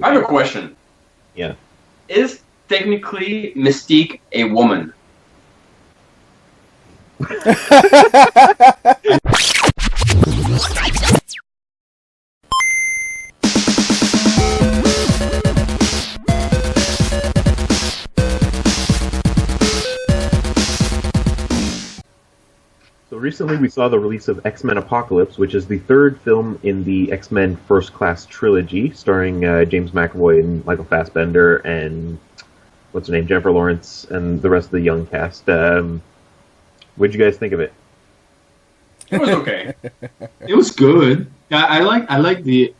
I have a question. Yeah. Is technically Mystique a woman? So recently we saw the release of X-Men Apocalypse, which is the third film in the X-Men First Class trilogy, starring James McAvoy and Michael Fassbender and what's her name, Jennifer Lawrence, and the rest of the young cast. What'd you guys think of it? It was okay. It was good. I like the.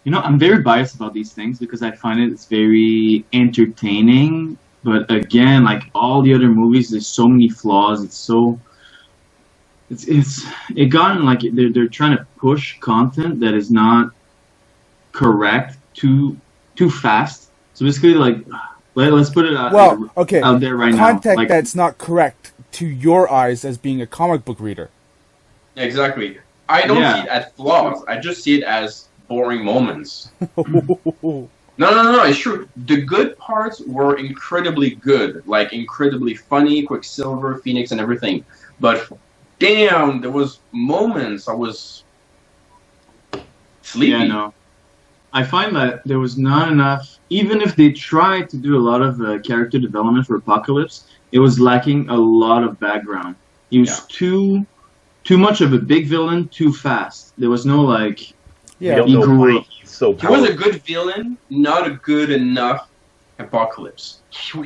I'm very biased about these things because I find it's very entertaining. But again, like all the other movies, there's so many flaws. It gotten like they're trying to push content that is not correct too fast. So basically, like let's put it out there right now. Content like, that's not correct to your eyes as being a comic book reader. Exactly. I don't see it as flaws. I just see it as boring moments. No, it's true. The good parts were incredibly good, like incredibly funny, Quicksilver, Phoenix, and everything. But damn, there was moments I was sleepy. Yeah, no. I find that there was not enough, even if they tried to do a lot of character development for Apocalypse, it was lacking a lot of background. He was too much of a big villain too fast. There was no like... Yeah, he grew up. He was a good villain, not a good enough Apocalypse. He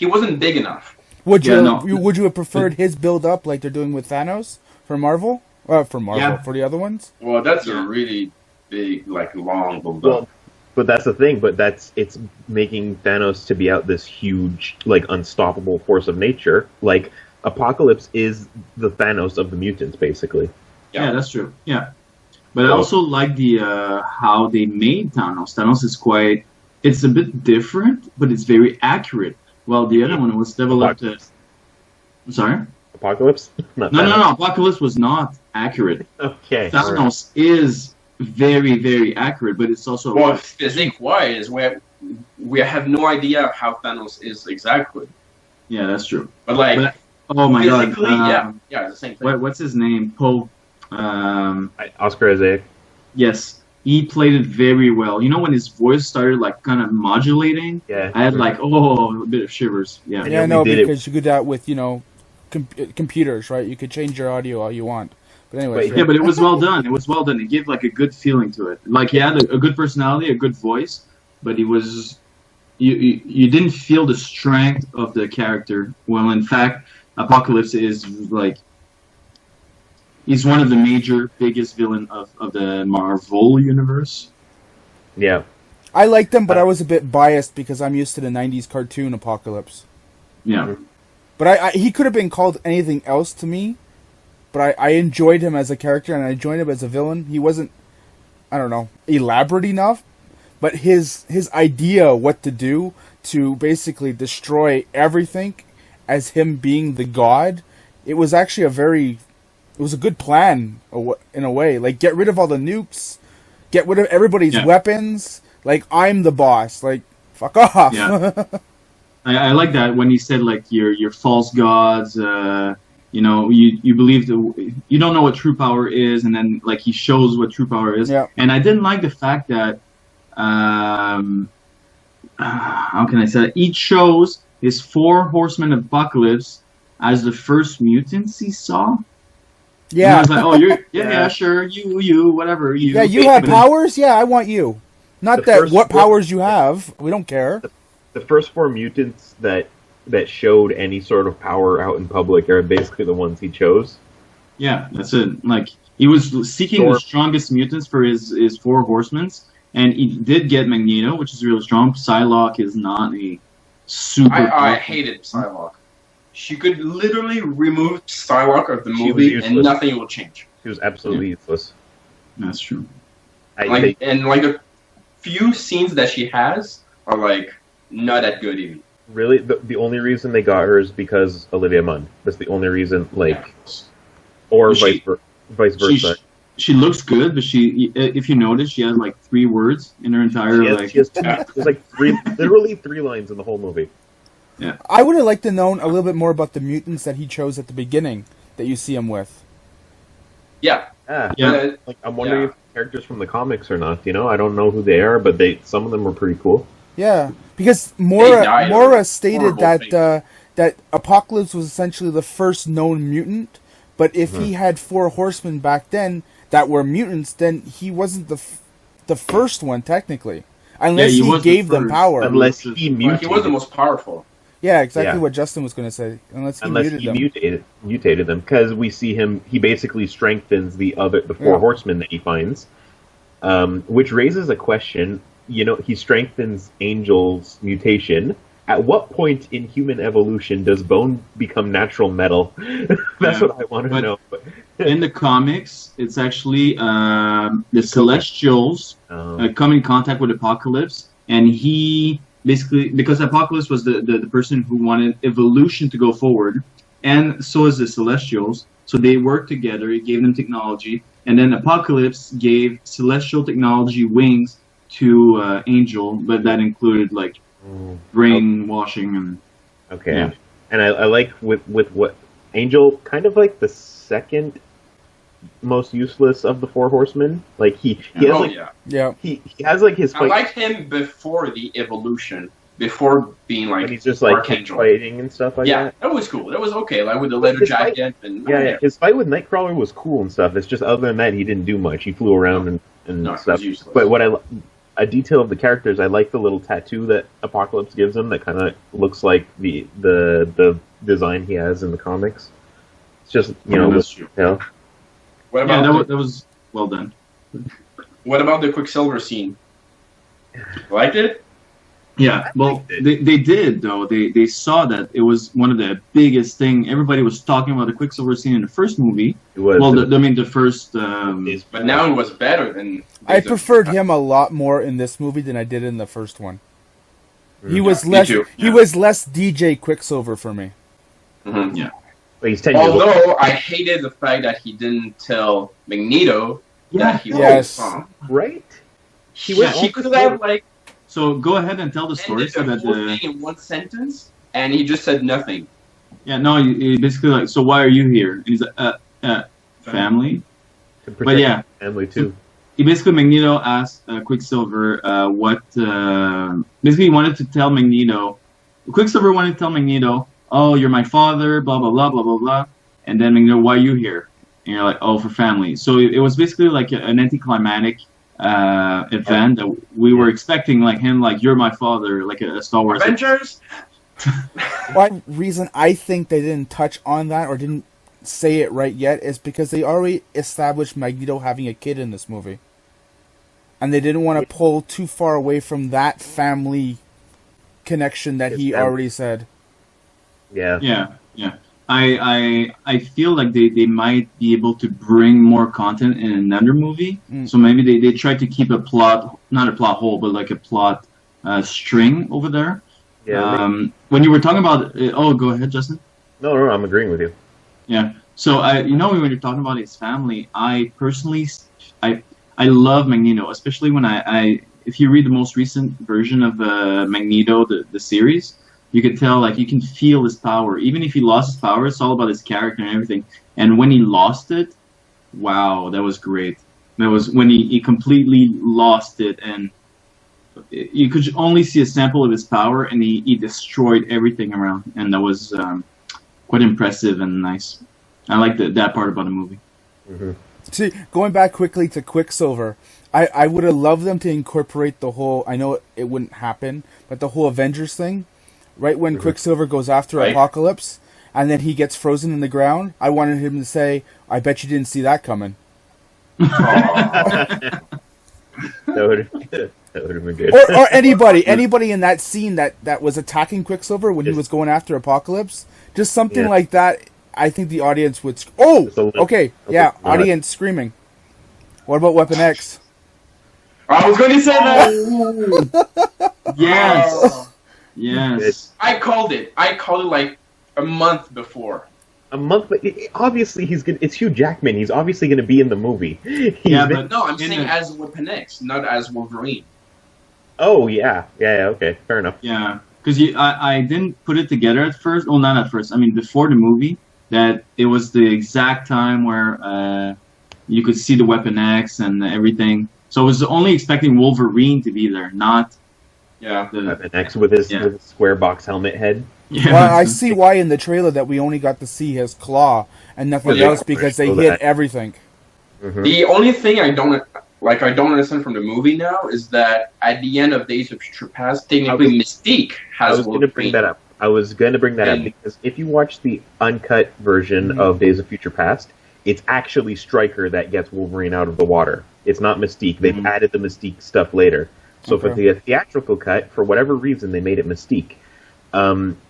wasn't big enough. Would you have preferred his build up like they're doing with Thanos for Marvel? For the other ones? Well, that's a really big, like long build up. But that's the thing. But it's making Thanos to be out this huge, like unstoppable force of nature. Like Apocalypse is the Thanos of the mutants, basically. Yeah, that's true. Yeah. But I also like the how they made Thanos. Thanos is it's a bit different, but it's very accurate. While the other one was developed I'm sorry? Apocalypse? No, Apocalypse was not accurate. Okay. Thanos is very, very accurate, but it's also... Well, physics-wise, we have no idea how Thanos is exactly. Yeah, that's true. But oh my god. Physically, yeah, it's the same thing. What's his name? Poe. Oscar Isaac. Yes, he played it very well. You know when his voice started like kind of modulating? Yeah. I had like a bit of shivers. Yeah. Yeah, no, because you could do that with computers, right? You could change your audio all you want. But anyway. Yeah, but it was well done. It was well done. It gave like a good feeling to it. Like he had a good personality, a good voice, but he was. You didn't feel the strength of the character. Well, in fact, Apocalypse is like. He's one of the biggest villain of the Marvel universe. Yeah. I liked him, but I was a bit biased because I'm used to the 90s cartoon Apocalypse. Yeah. But he could have been called anything else to me, but I enjoyed him as a character and I enjoyed him as a villain. He wasn't, I don't know, elaborate enough, but his idea what to do to basically destroy everything as him being the god, it was actually it was a good plan in a way. Like, get rid of all the nukes, get rid of everybody's weapons. Like, I'm the boss. Like, fuck off. Yeah. I like that when he said, like, your false gods, you believe you don't know what true power is, and then, like, he shows what true power is. Yeah. And I didn't like the fact that, how can I say that? Each shows his 4 horsemen of Apocalypse as the first mutants he saw. Yeah. And I was like, oh, you're sure, you, whatever, you. Yeah, you have powers? Yeah, I want you. Not what powers you have. We don't care. The first 4 mutants that showed any sort of power out in public are basically the ones he chose. Yeah, that's it. Like, he was seeking the strongest mutants for his 4 horsemen, and he did get Magneto, which is really strong. Psylocke is not a super... I hated Psylocke. She could literally remove Psylocke of the movie and nothing will change. She was absolutely useless. That's true. The few scenes that she has are like not that good even. Really, the only reason they got her is because Olivia Munn. That's the only reason. Or vice versa. she looks good, but if you notice, she has like 3 words in her entire she has like literally 3 lines in the whole movie. Yeah. I would have liked to know a little bit more about the mutants that he chose at the beginning that you see him with. Yeah. Yeah. Like, I'm wondering if characters from the comics or not. You know, I don't know who they are, but some of them were pretty cool. Yeah, because Mora stated that that Apocalypse was essentially the first known mutant, but if he had 4 horsemen back then that were mutants, then he wasn't the first one technically, unless he gave them power. Unless he mutated. He was the most powerful. Yeah, exactly what Justin was going to say. Unless he mutated them, because we see him. He basically strengthens the 4 horsemen that he finds, which raises a question. You know, he strengthens Angel's mutation. At what point in human evolution does bone become natural metal? That's what I want to know. In the comics, it's actually the Celestials come in contact with Apocalypse, and he basically, because Apocalypse was the person who wanted evolution to go forward, and so is the Celestials. So they worked together. He gave them technology, and then Apocalypse gave Celestial technology wings to Angel, but that included like brainwashing and. Okay, and I like with what Angel, kind of like the second most useless of the 4 horsemen. Like he has he has like his. I like him before the evolution, before being like. And he's just like Archangel. fighting and stuff like that. Yeah, that was cool. That was okay. Like with the leather jacket and. His fight with Nightcrawler was cool and stuff. It's just other than that, he didn't do much. He flew around and stuff. But what a detail of the characters, I like the little tattoo that Apocalypse gives him that kind of looks like the design he has in the comics. It's just What about that was well done. What about the Quicksilver scene? Liked it? Yeah, well, they did though. They saw that it was one of the biggest thing. Everybody was talking about the Quicksilver scene in the first movie. It was. Well, the first. But now it was better than. I preferred him a lot more in this movie than I did in the first one. He was less. He was less DJ Quicksilver for me. Mm-hmm. Yeah. Well, he's 10 years old. Although I hated the fact that he didn't tell Magneto that he was Tom. Right? He could have like. So go ahead and tell the story. So that thing in one sentence, and he just said nothing. Yeah, no, he basically like. So why are you here? And he's like, family. But yeah, family too. He basically Magneto asked Quicksilver what. Basically, he wanted to tell Magneto. Quicksilver wanted to tell Magneto, "Oh, you're my father." Blah blah blah blah blah blah. And then Magneto, "Why are you here?" And you're like, "Oh, for family." So it was basically like an anticlimactic event that we were expecting, like him, like you're my father, like a Star Wars Avengers. One reason I think they didn't touch on that or didn't say it right yet is because they already established Magneto having a kid in this movie, and they didn't want to pull too far away from that family connection that he already said. Yeah. I feel like they might be able to bring more content in another movie. So maybe they tried to keep a plot, not a plot hole, but like a plot string over there. Yeah. When you were talking about, go ahead, Justin. No, I'm agreeing with you. Yeah. So when you're talking about his family, I personally, I love Magneto, especially when if you read the most recent version of Magneto, the series. You could tell, like, you can feel his power. Even if he lost his power, it's all about his character and everything. And when he lost it, wow, that was great. That was when he completely lost it, and you could only see a sample of his power, and he destroyed everything around. And that was quite impressive and nice. I like that part about the movie. Mm-hmm. See, going back quickly to Quicksilver, I would have loved them to incorporate the whole, I know it wouldn't happen, but the whole Avengers thing. Right when Quicksilver goes after Apocalypse, and then he gets frozen in the ground, I wanted him to say, "I bet you didn't see that coming." That would have been good. Or anybody in that scene that was attacking Quicksilver when he was going after Apocalypse, just something like that. I think the audience would. Audience screaming. What about Weapon X? I was going to say that. Yes. Yes. I called it like a month before. A month, but obviously it's Hugh Jackman. He's obviously going to be in the movie. But no, I'm saying as Weapon X, not as Wolverine. Oh yeah, okay, fair enough. Yeah, because I didn't put it together at first. Well, not at first. I mean, before the movie, that it was the exact time where you could see the Weapon X and everything. So I was only expecting Wolverine to be there, not the Weapon X with his square box helmet head. Yeah. Well, I see why in the trailer that we only got to see his claw and nothing else because they hid everything. Mm-hmm. The only thing I don't understand from the movie now is that at the end of Days of Future Past, technically Mystique has. I was going to bring that up. Because if you watch the uncut version of Days of Future Past, it's actually Stryker that gets Wolverine out of the water. It's not Mystique. They've added the Mystique stuff later. So for the theatrical cut, for whatever reason, they made it Mystique.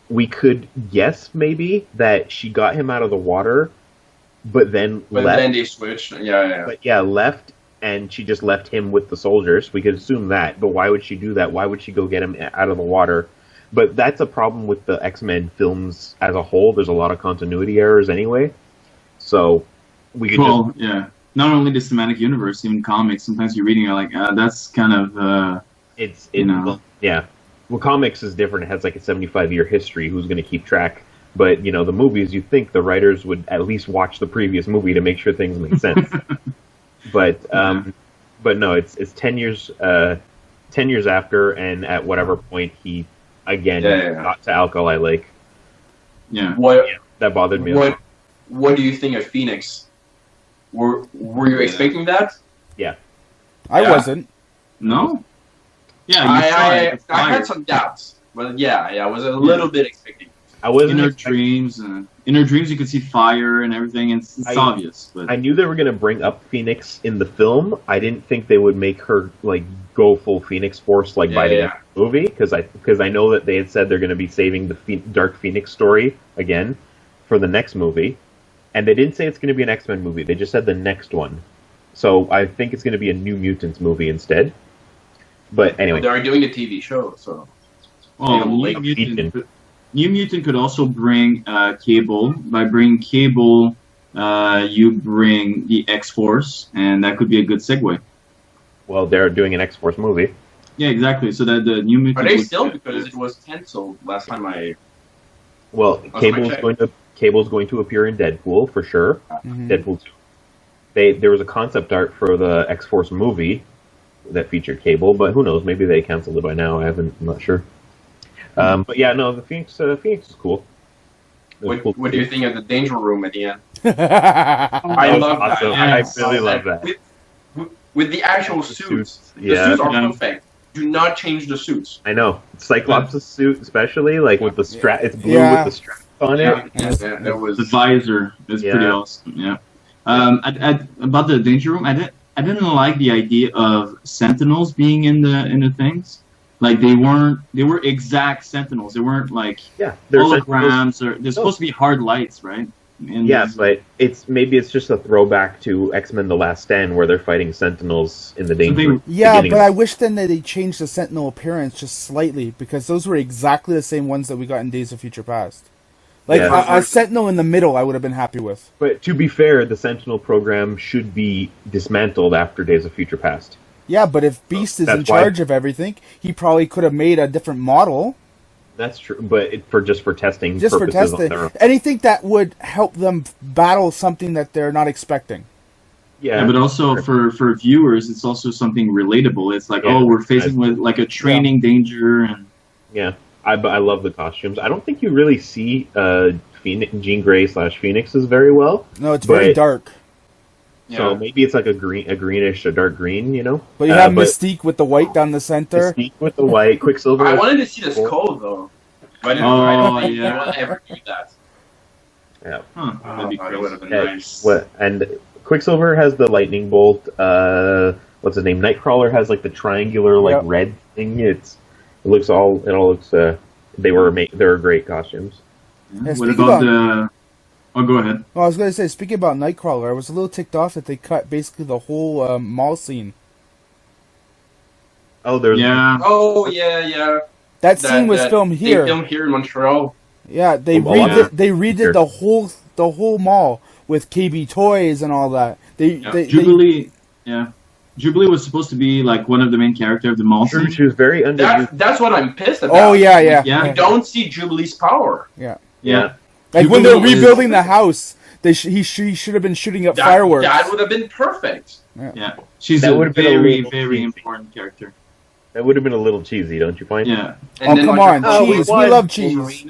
We could guess maybe that she got him out of the water, but then left. But then they switched. Yeah. But left, and she just left him with the soldiers. We could assume that, but why would she do that? Why would she go get him out of the water? But that's a problem with the X-Men films as a whole. There's a lot of continuity errors anyway. So we could not only the cinematic universe, even comics. Sometimes you're reading, you're like, that's kind of Well, comics is different. It has like a 75-year history. Who's going to keep track? But the movies, you think the writers would at least watch the previous movie to make sure things make sense. But no, it's 10 years. 10 years after, and at whatever point he again got to Alkali Lake. Yeah. That bothered me. What do you think of Phoenix? Were you expecting that? Yeah. I wasn't. No. Yeah, I had some doubts, but I was a little bit expecting. I wasn't Inner Dreams, you could see fire and everything. And it's obvious. But I knew they were going to bring up Phoenix in the film. I didn't think they would make her like go full Phoenix Force by the end of the movie, because I know that they had said they're going to be saving the Dark Phoenix story again for the next movie, and they didn't say it's going to be an X-Men movie. They just said the next one. So I think it's going to be a New Mutants movie instead. But anyway, they're doing a TV show, so. New Mutant could also bring Cable. By bringing Cable, you bring the X-Force, and that could be a good segue. Well, they're doing an X-Force movie. Yeah, exactly. So that the New Mutant. Are they still? Because it was canceled last time I. Well, Cable's going to appear in Deadpool for sure. Mm-hmm. Deadpool 2. There was a concept art for the X-Force movie that featured Cable, but who knows? Maybe they canceled it by now. I'm not sure. But yeah, no, the Phoenix is cool. What do you think of the Danger Room at the end? I love that. I really love that. With the actual suits. The suits are perfect. Do not change the suits. I know. Cyclops' suit, especially, with the strap. It's blue with the straps on it. That was the visor is pretty awesome. Yeah. About the Danger Room, I didn't like the idea of Sentinels being in the things. Like they were exact Sentinels. They weren't holograms or they're supposed to be hard lights, right? But maybe it's just a throwback to X-Men: The Last Stand, where they're fighting Sentinels in the Danger. But I wish then that they changed the Sentinel appearance just slightly, because those were exactly the same ones that we got in Days of Future Past. A Sentinel in the middle, I would have been happy with. But to be fair, the Sentinel program should be dismantled after Days of Future Past. Yeah, but if Beast is in charge of everything, he probably could have made a different model. That's true, but for testing just purposes. For testing. Anything that would help them battle something that they're not expecting. Yeah, but also for viewers, it's also something relatable. It's like, we're facing with a training danger. And I love the costumes. I don't think you really see Jean Grey / Phoenixes very well. No, it's very dark. So maybe it's like a greenish, a dark green, But you have Mystique with the white down the center. Mystique with the white, Quicksilver. I wanted to see the skull though. But I didn't ever do that. Yeah. That'd be that would have been nice. And Quicksilver has the lightning bolt. What's his name? Nightcrawler has the triangular red thing. They were great costumes. Yeah, what about the? Oh, go ahead. Well, I was going to say, speaking about Nightcrawler, I was a little ticked off that they cut basically the whole mall scene. Oh, there's Oh, yeah. That scene was filmed here. They filmed here in Montreal. Yeah, they redid the whole mall with KB Toys and all that. Jubilee was supposed to be like one of the main characters of the mall. True, she was very underused. That's what I'm pissed about. Oh yeah. You don't see Jubilee's power. Yeah. Jubilee Like when they're rebuilding the house, she should have been shooting up fireworks. That would have been perfect. Yeah. She's a very, very important character. That would have been a little cheesy, don't you find? Yeah. And come on, cheese. We love cheese.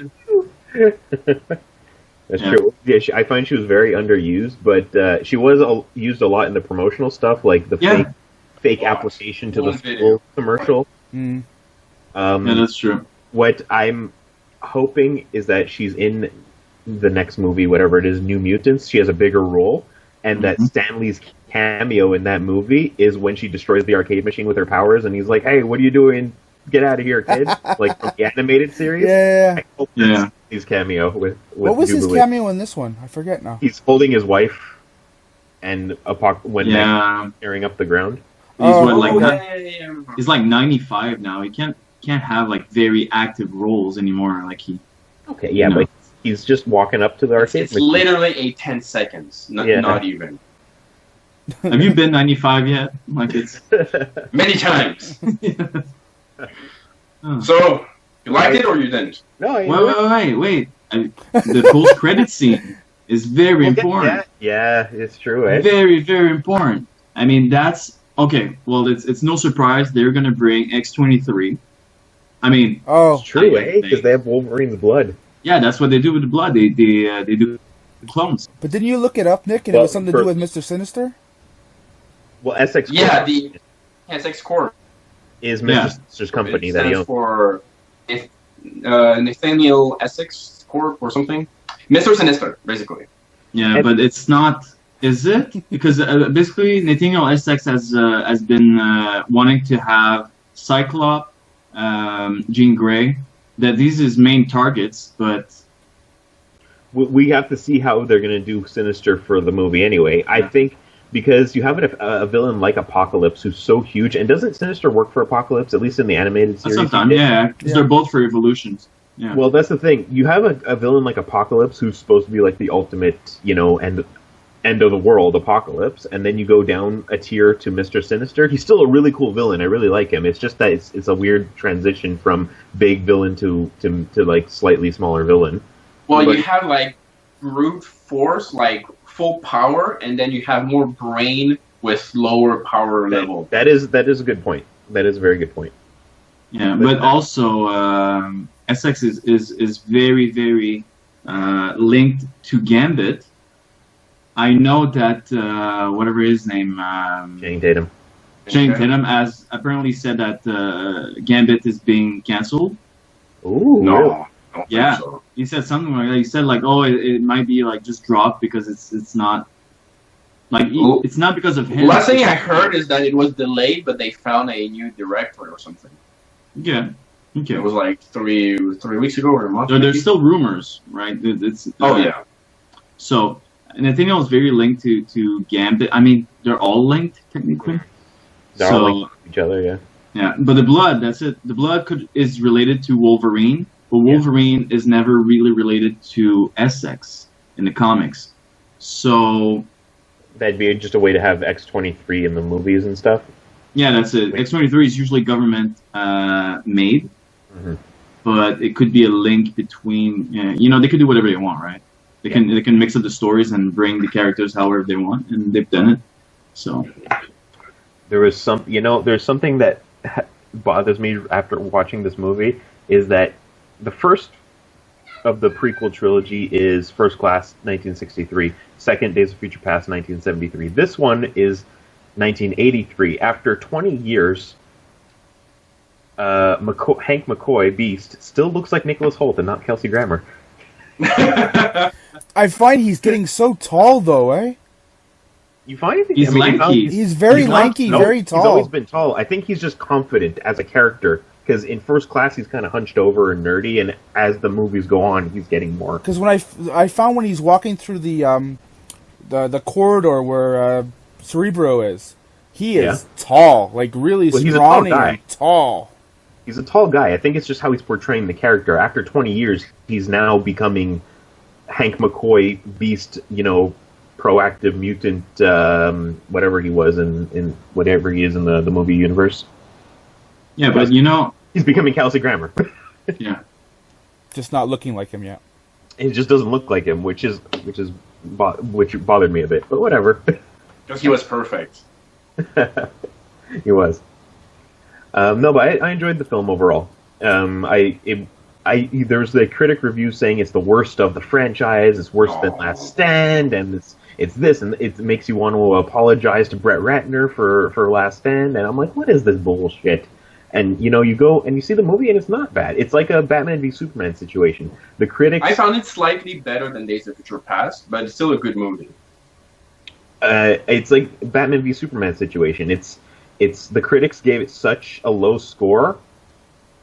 That's true. Yeah, I find she was very underused, but she was used a lot in the promotional stuff, like the fake application to the school commercial. Mm. Yeah, that's true. What I'm hoping is that she's in the next movie, whatever it is, New Mutants. She has a bigger role, and that Stanley's cameo in that movie is when she destroys the arcade machine with her powers, and he's like, "Hey, what are you doing? Get out of here, kid!" Like from the animated series. Yeah. I hope that's his cameo with what was Jubilee. his cameo in this one? I forget now. He's holding his wife, and when tearing up the ground. He's like 95 now. He can't have like very active roles anymore. Like he. Okay, yeah, but he's just walking up to the arcade. It's literally a 10 seconds, not even. Have you been 95 yet? Like it's many times. So you liked it or you didn't? No. Wait. The post-credit scene is very important. Yeah, it's true. Eh? Very, very important. I mean, that's okay. Well, it's no surprise they're gonna bring X-23. I mean, it's true, because they have Wolverine's blood. Yeah, that's what they do with the blood. They do clones. But didn't you look it up, Nick? And it was something to do with Mr. Sinister. Well, SX. Yeah, the SX Corp is Mr. Sinister's company that he owns. For Nathaniel Essex Corp or something. Mr. Sinister, basically. Yeah, but it's not. Is it? Because basically, Nathaniel Essex has been wanting to have Cyclops, Jean Grey. That these is main targets, but we have to see how they're going to do Sinister for the movie anyway. I think because you have a villain like Apocalypse who's so huge, and doesn't Sinister work for Apocalypse, at least in the animated series? Sometimes, because they're both for evolutions. Yeah. Well, that's the thing. You have a villain like Apocalypse who's supposed to be like the ultimate, end of the world Apocalypse, and then you go down a tier to Mr. Sinister. He's still a really cool villain. I really like him. It's just that it's a weird transition from big villain to like slightly smaller villain. Well, you have like brute force, like full power, and then you have more brain with lower power level. That is a good point. That is a very good point. Yeah, but also SX is very, very linked to Gambit. I know that whatever his name, Channing Tatum. Channing Tatum has apparently said that Gambit is being canceled. Ooh, no. Yeah, so. He said something like that. He said like, "Oh, it might be like just dropped because it's not like it's not because of him." Last thing I heard is that it was delayed, but they found a new director or something. Yeah, okay. It was like three weeks ago or a month. There's still rumors, right? It's yeah. So. And I think it was very linked to Gambit. I mean, they're all linked technically. They're all linked to each other, yeah. Yeah, but the blood, that's it. The blood is related to Wolverine, but Wolverine is never really related to Essex in the comics. So that'd be just a way to have X-23 in the movies and stuff. Yeah, that's it. X-23 is usually government made, but it could be a link between. They could do whatever they want, right? They can mix up the stories and bring the characters however they want, and they've done it. So there's something that bothers me after watching this movie is that the first of the prequel trilogy is First Class 1963, second Days of Future Past 1973. This one is 1983. After 20 years, Hank McCoy, Beast, still looks like Nicholas Hoult and not Kelsey Grammer. I find he's getting so tall, though, eh? You find he's lanky. He's very lanky, very tall. He's always been tall. I think he's just confident as a character, because in First Class he's kind of hunched over and nerdy, and as the movies go on, he's getting more. Because when I found when he's walking through the corridor where Cerebro is, he is tall, like really scrawny and tall. He's a tall guy. I think it's just how he's portraying the character. After 20 years, he's now becoming Hank McCoy, Beast, proactive mutant, whatever he was in whatever he is in the movie universe. Yeah, but he's becoming Kelsey Grammer. Yeah. Just not looking like him yet. It just doesn't look like him, which bothered me a bit. But whatever. Because he was perfect. He was. No, but I enjoyed the film overall. There's the critic review saying it's the worst of the franchise. It's worse than Last Stand, and it's this, and it makes you want to apologize to Brett Ratner for Last Stand. And I'm like, what is this bullshit? And you go and you see the movie, and it's not bad. It's like a Batman v Superman situation. The critics. I found it slightly better than Days of Future Past, but it's still a good movie. It's like Batman v Superman situation. It's the critics gave it such a low score,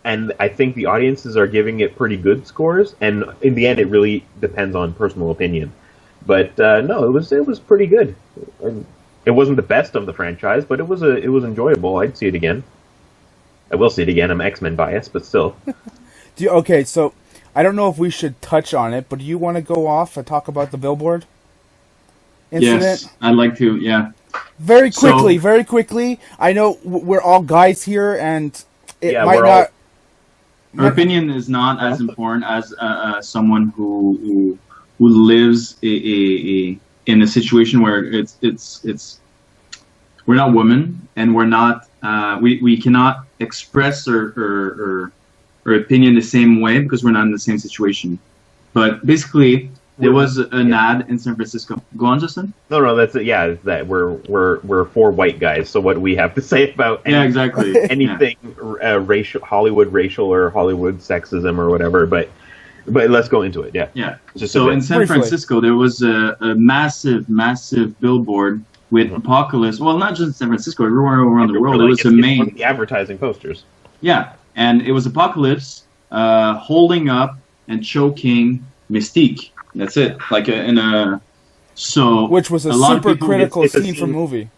and I think the audiences are giving it pretty good scores. And in the end, it really depends on personal opinion. But no, it was pretty good. It wasn't the best of the franchise, but it was enjoyable. I'd see it again. I will see it again. I'm X-Men biased, but still. Okay, so I don't know if we should touch on it, but do you want to go off and talk about the Billboard incident? Yes, I'd like to. Yeah. Very quickly. I know we're all guys here, and it might not. Our opinion is not as important as someone who lives in a situation where it's we're not women, and we're not we cannot express our opinion the same way because we're not in the same situation. But basically, there was an ad in San Francisco. Go on, Justin. No, that's it. Yeah, it's that we're four white guys. So what do we have to say about exactly anything racial, Hollywood sexism or whatever? But let's go into it. Yeah. So in San Francisco, there was a massive billboard with Apocalypse. Well, not just in San Francisco, everywhere around the world. It was one of the advertising posters. Yeah, and it was Apocalypse holding up and choking Mystique. That's it. Which was a super critical scene for movie.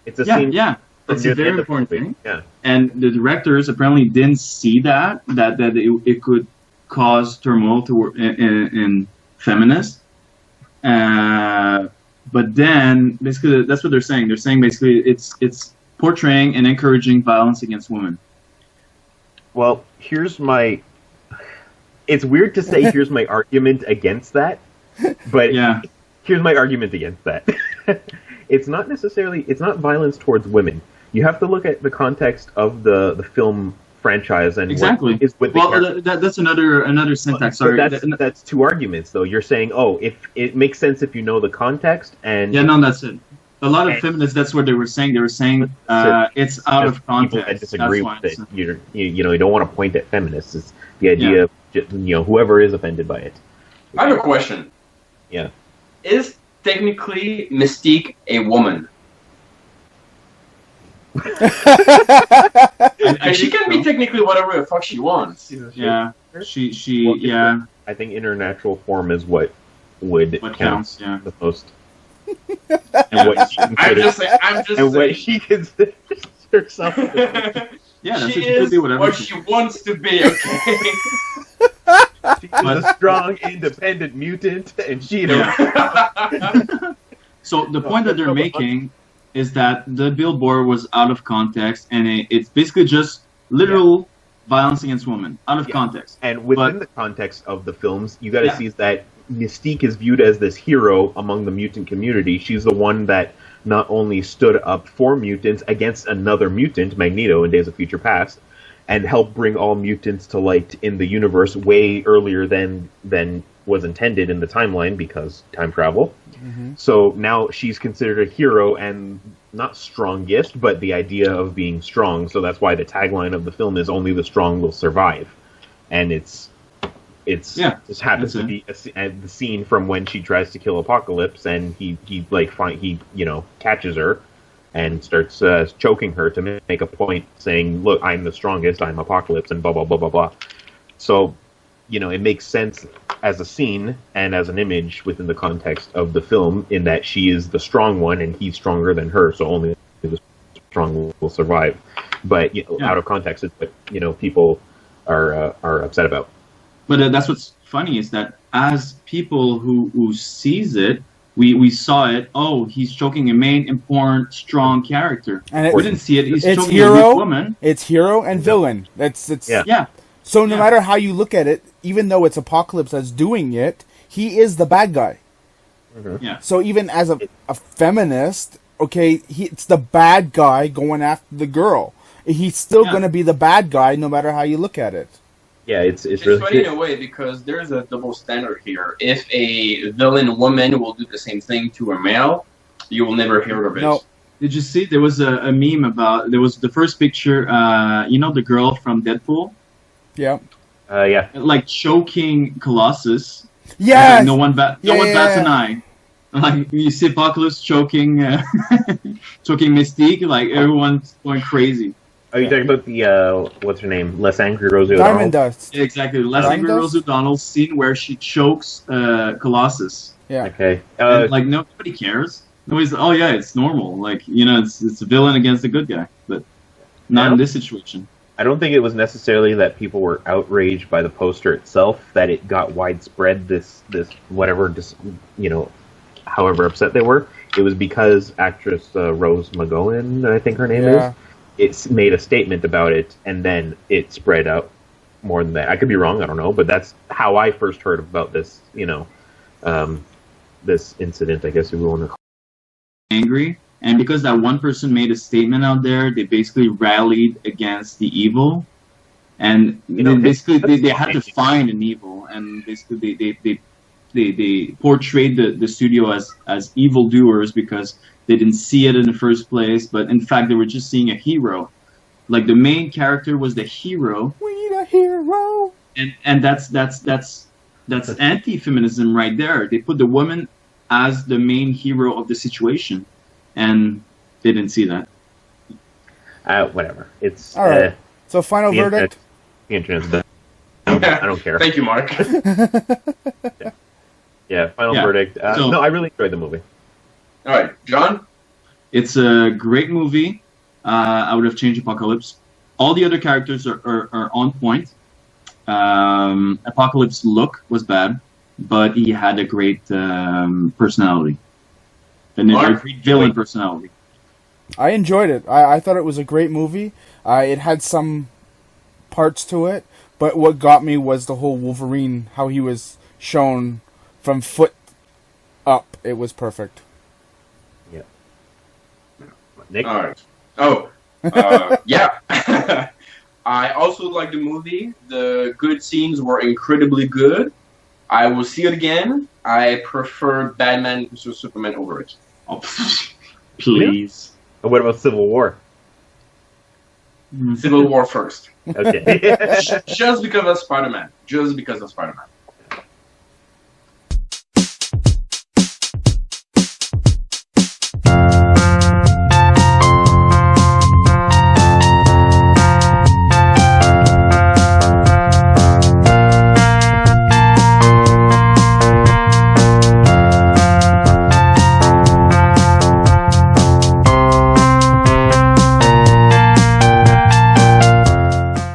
It's a scene. Yeah, it's a very important thing. Yeah, and the directors apparently didn't see that it could cause turmoil in feminists. But then, basically, that's what they're saying. They're saying basically it's portraying and encouraging violence against women. Well, here's my. It's weird to say here's my argument against that, but here's my argument against that. It's not violence towards women. You have to look at the context of the film franchise and exactly. What is with the that's another syntax. Sorry, that's two arguments though. You're saying, if it makes sense if you know the context, and that's it. A lot of feminists, that's what they were saying. They were saying it's out of context. People that disagree with it. You don't want to point at feminists. It's the idea of whoever is offended by it. I have a question. Yeah. Is technically Mystique a woman? And she can be technically whatever the fuck she wants. Yeah. She I think in her natural form is what counts. Yeah. The most. And what she considers, I'm just and saying. what she considers herself. Yeah, she is what she wants to be. Okay. She's a strong, independent mutant, and she. So the point that they're making is that the billboard was out of context, and it's basically just literal violence against women out of context. And within the context of the films, you got to see that Mystique is viewed as this hero among the mutant community. She's the one that not only stood up for mutants against another mutant, Magneto, in Days of Future Past, and helped bring all mutants to light in the universe way earlier than was intended in the timeline because time travel. Mm-hmm. So now she's considered a hero and not strongest, but the idea of being strong. So that's why the tagline of the film is "Only the strong will survive," and it just happens to be the scene from when she tries to kill Apocalypse, and he catches her and starts choking her to make a point, saying, "Look, I'm the strongest. I'm Apocalypse," and blah blah blah blah blah. So, it makes sense as a scene and as an image within the context of the film, in that she is the strong one and he's stronger than her. So only the strong will survive. but Yeah. out of context, it's what people are upset about. But that's what's funny is that as people who sees it, we saw it. Oh, he's choking a main, important, strong character. And we didn't see it. He's it's choking a hero, weak woman. It's hero and villain. It's Yeah. So no Yeah. matter how you look at it, even though it's Apocalypse that's doing it, he is the bad guy. Mm-hmm. Yeah. So even as a feminist, okay, it's the bad guy going after the girl. He's still going to be the bad guy no matter how you look at it. Yeah, it's It's really funny in a way because there's a double standard here. If a villain woman will do the same thing to a male, you will never hear of it. No. Did you see? There was a meme about. There was the first picture. The girl from Deadpool, Yeah. yeah. like choking Colossus. Yes. No one bats Yeah. an eye. Like you see Apocalypse choking, choking Mystique. Like everyone's going crazy. Are you talking about the what's her name? Less Angry Rosie Diamond O'Donnell? Dust. Yeah, exactly. Les Diamond Angry Dust? Rose O'Donnell's scene where she chokes Colossus. Yeah. Okay. And, like nobody cares. Nobody's. Oh yeah, it's normal. Like it's a villain against a good guy, but not in this situation. I don't think it was necessarily that people were outraged by the poster itself, that it got widespread, this whatever, however upset they were. It was because actress Rose McGowan, I think her name is, it's made a statement about it, and then it spread out more than that. I could be wrong, I don't know, but that's how I first heard about this, this incident, I guess we want to call it. Angry. And because that one person made a statement out there, they basically rallied against the evil, and they had to find an evil, and basically they portrayed the studio as evildoers because they didn't see it in the first place, but in fact they were just seeing a hero. Like the main character was the hero. We need a hero. And that's anti-feminism right there. They put the woman as the main hero of the situation. And they didn't see that. Whatever. It's all right. So final verdict. The internet's done. I don't care. Thank you, Mark. Yeah. Final verdict. No, I really enjoyed the movie. All right, John. It's a great movie. I would have changed Apocalypse. All the other characters are on point. Apocalypse's look was bad, but he had a great personality. And a great villain personality. I enjoyed it. I thought it was a great movie. It had some parts to it, but what got me was the whole Wolverine, how he was shown from foot up. It was perfect. Yeah. Nick? All right. Oh, yeah. I also liked the movie. The good scenes were incredibly good. I will see it again. I prefer Batman vs Superman over it. Oh, please. And what about Civil War? Civil War first. Okay. Just because of Spider-Man. Just because of Spider-Man.